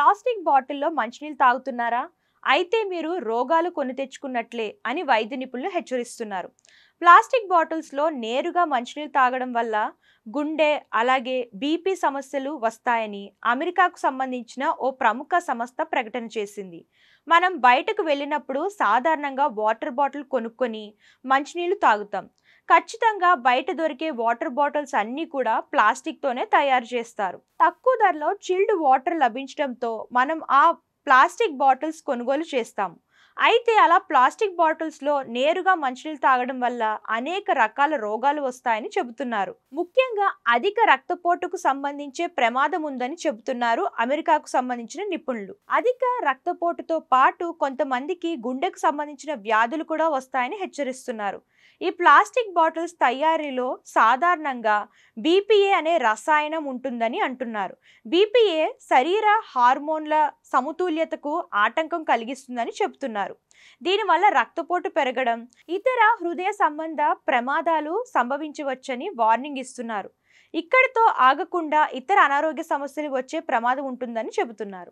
Plastic బాటిల్లో మంచినీళ్ళు తాగుతున్నారా? అయితే మీరు రోగాలు కొని తెచ్చుకున్నట్లే అని వైద్య నిపుణులు హెచ్చరిస్తున్నారు. ప్లాస్టిక్ బాటిల్స్లో నేరుగా మంచినీళ్ళు తాగడం వల్ల గుండె అలాగే బీపీ సమస్యలు వస్తాయని అమెరికాకు సంబంధించిన ఓ ప్రముఖ సంస్థ ప్రకటన చేసింది. మనం బయటకు వెళ్ళినప్పుడు సాధారణంగా వాటర్ బాటిల్ కొనుక్కొని మంచినీళ్ళు తాగుతాం. ఖచ్చితంగా బయట దొరికే వాటర్ బాటిల్స్ అన్నీ కూడా ప్లాస్టిక్తోనే తయారు చేస్తారు. తక్కువ ధరలో చిల్డ్ వాటర్ లభించడంతో మనం ఆ ప్లాస్టిక్ బాటిల్స్ కొనుగోలు చేస్తాం. అయితే అలా ప్లాస్టిక్ బాటిల్స్లో నేరుగా మంచినీళ్ళు తాగడం వల్ల అనేక రకాల రోగాలు వస్తాయని చెబుతున్నారు. ముఖ్యంగా అధిక రక్తపోటుకు సంబంధించే ప్రమాదం ఉందని చెబుతున్నారు అమెరికాకు సంబంధించిన నిపుణులు. అధిక రక్తపోటుతో పాటు కొంతమందికి గుండెకు సంబంధించిన వ్యాధులు కూడా వస్తాయని హెచ్చరిస్తున్నారు. ఈ ప్లాస్టిక్ బాటిల్స్ తయారీలో సాధారణంగా బీపీఏ అనే రసాయనం ఉంటుందని అంటున్నారు. బీపీఏ శరీర హార్మోన్ల సమతుల్యతకు ఆటంకం కలిగిస్తుందని చెబుతున్నారు. దీనివల్ల రక్తపోటు పెరగడం, ఇతర హృదయ సంబంధ ప్రమాదాలు సంభవించవచ్చని వార్నింగ్ ఇస్తున్నారు. ఇక్కడితో ఆగకుండా ఇతర అనారోగ్య సమస్యలు వచ్చే ప్రమాదం ఉంటుందని చెబుతున్నారు.